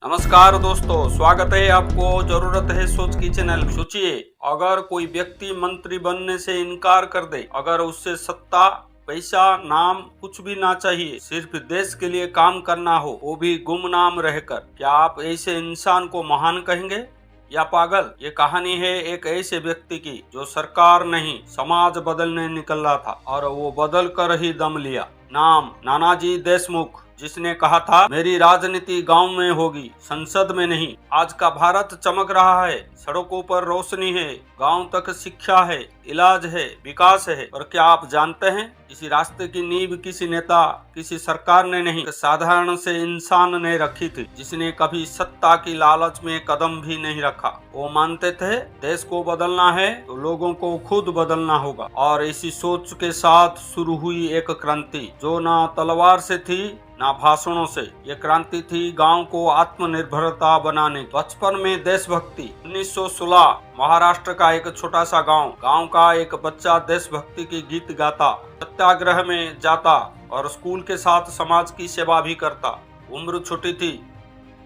नमस्कार दोस्तों, स्वागत है आपको जरूरत है सोच की चैनल। सोचिए, अगर कोई व्यक्ति मंत्री बनने से इनकार कर दे, अगर उससे सत्ता, पैसा, नाम कुछ भी ना चाहिए, सिर्फ देश के लिए काम करना हो, वो भी गुमनाम रहकर, क्या आप ऐसे इंसान को महान कहेंगे या पागल? ये कहानी है एक ऐसे व्यक्ति की जो सरकार नहीं, समाज बदलने निकल रहा था और वो बदल कर ही दम लिया। नाम नानाजी देशमुख, जिसने कहा था मेरी राजनीति गांव में होगी, संसद में नहीं। आज का भारत चमक रहा है, सड़कों पर रोशनी है, गांव तक शिक्षा है, इलाज है, विकास है। और क्या आप जानते हैं, इसी रास्ते की नींव किसी नेता, किसी सरकार ने नहीं, साधारण से इंसान ने रखी थी, जिसने कभी सत्ता की लालच में कदम भी नहीं रखा। वो मानते थे देश को बदलना है तो लोगों को खुद बदलना होगा। और इसी सोच के साथ शुरू हुई एक क्रांति, जो ना तलवार से थी ना भाषणों से। ये क्रांति थी गांव को आत्मनिर्भरता बनाने। बचपन में देशभक्ति। 1916 महाराष्ट्र का एक छोटा सा गांव का एक बच्चा देशभक्ति की गीत गाता, सत्याग्रह में जाता और स्कूल के साथ समाज की सेवा भी करता। उम्र छोटी थी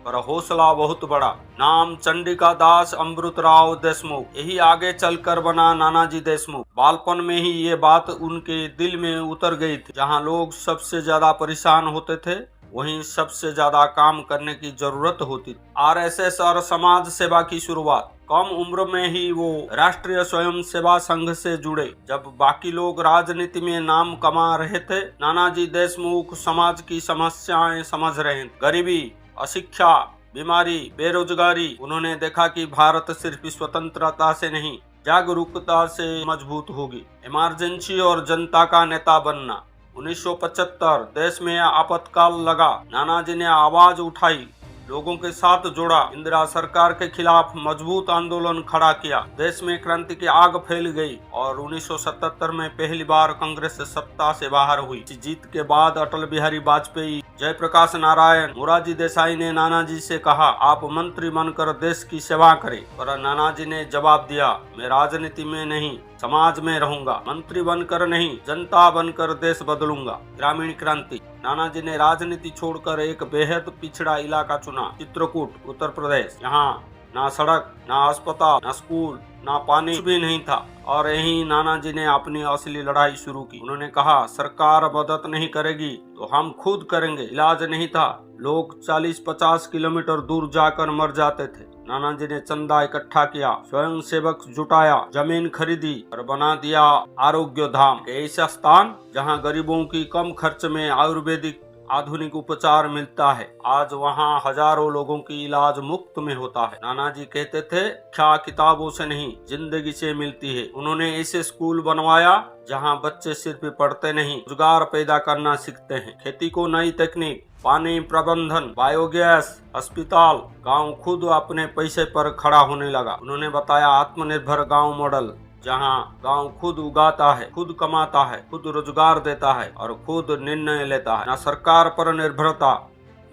पर हौसला बहुत बड़ा। नाम चंडिका दास अमृतराव देशमुख। यही आगे चलकर बना नानाजी देशमुख। बालपन में ही ये बात उनके दिल में उतर गई थी। जहां लोग सबसे ज्यादा परेशान होते थे, वहीं सबसे ज्यादा काम करने की जरूरत होती थी। आरएसएस और समाज सेवा की शुरुआत। कम उम्र में ही वो राष्ट्रीय स्वयं सेवा संघ से जुड़े। जब बाकी लोग राजनीति में नाम कमा रहे थे, नानाजी देशमुख समाज की समस्याएं समझ रहे थे। गरीबी, अशिक्षा, बीमारी, बेरोजगारी। उन्होंने देखा कि भारत सिर्फ स्वतंत्रता से नहीं, जागरूकता से मजबूत होगी। इमरजेंसी और जनता का नेता बनना। 1975 देश में आपातकाल लगा। नानाजी ने आवाज उठाई, लोगों के साथ जोड़ा, इंदिरा सरकार के खिलाफ मजबूत आंदोलन खड़ा किया। देश में क्रांति की आग फैल गई और 1977 में पहली बार कांग्रेस सत्ता से बाहर हुई। इस जीत के बाद अटल बिहारी वाजपेयी, जयप्रकाश नारायण, मोरारजी देसाई ने नानाजी से कहा, आप मंत्री बनकर देश की सेवा करें। पर नानाजी ने जवाब दिया, मैं राजनीति में नहीं, समाज में रहूंगा। मंत्री बनकर नहीं, जनता बनकर देश बदलूंगा। ग्रामीण क्रांति। नानाजी ने राजनीति छोड़कर एक बेहद पिछड़ा इलाका चुना, चित्रकूट, उत्तर प्रदेश। यहाँ ना सड़क, ना अस्पताल, ना स्कूल, ना पानी, कुछ भी नहीं था। और यही नानाजी ने अपनी असली लड़ाई शुरू की। उन्होंने कहा, सरकार मदद नहीं करेगी तो हम खुद करेंगे। इलाज नहीं था, लोग 40-50 किलोमीटर दूर जाकर मर जाते थे। नानाजी ने चंदा इकट्ठा किया, स्वयं सेवक जुटाया, जमीन खरीदी और बना दिया आरोग्य धाम, ऐसा स्थान जहां गरीबों की कम खर्च में आयुर्वेदिक आधुनिक उपचार मिलता है। आज वहाँ हजारों लोगों की इलाज मुफ्त में होता है। नानाजी कहते थे, क्या किताबों से नहीं, जिंदगी से मिलती है। उन्होंने ऐसे स्कूल बनवाया जहाँ बच्चे सिर्फ पढ़ते नहीं, रोजगार पैदा करना सीखते हैं। खेती को नई तकनीक, पानी प्रबंधन, बायोगैस, अस्पताल। गांव खुद अपने पैसे पर खड़ा होने लगा। उन्होंने बताया, आत्मनिर्भर गांव मॉडल, जहां गांव खुद उगाता है, खुद कमाता है, खुद रोजगार देता है और खुद निर्णय लेता है। ना सरकार पर निर्भरता,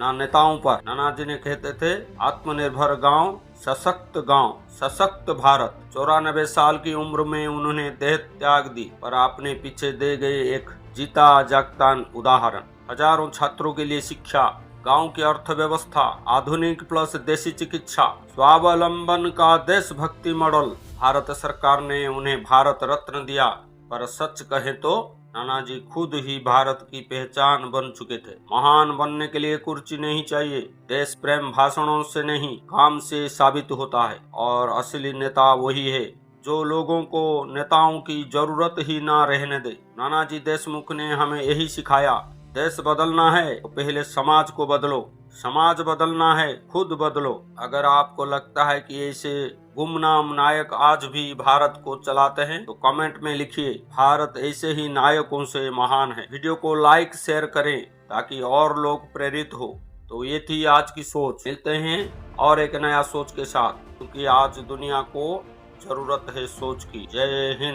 ना नेताओं पर। नानाजी ने कहते थे, आत्मनिर्भर गांव, सशक्त भारत। 94 साल की उम्र में उन्होंने देह त्याग दी, पर अपने पीछे दे गए एक जीता जागता उदाहरण। हजारों छात्रों के लिए शिक्षा, गांव की अर्थव्यवस्था, आधुनिक प्लस देसी चिकित्सा, स्वावलंबन का देशभक्ति मॉडल। भारत सरकार ने उन्हें भारत रत्न दिया, पर सच कहे तो नानाजी खुद ही भारत की पहचान बन चुके थे। महान बनने के लिए कुर्सी नहीं चाहिए, देश प्रेम भाषणों से नहीं, काम से साबित होता है। और असली नेता वही है जो लोगों को नेताओं की जरूरत ही ना रहने दे। नानाजी देशमुख ने हमें यही सिखाया, देश बदलना है तो पहले समाज को बदलो, समाज बदलना है खुद बदलो। अगर आपको लगता है कि ऐसे गुमनाम नायक आज भी भारत को चलाते हैं तो कमेंट में लिखिए, भारत ऐसे ही नायकों से महान है। वीडियो को लाइक शेयर करें ताकि और लोग प्रेरित हो। तो ये थी आज की सोच। मिलते हैं और एक नया सोच के साथ, क्योंकि आज दुनिया को जरूरत है सोच की। जय हिंद।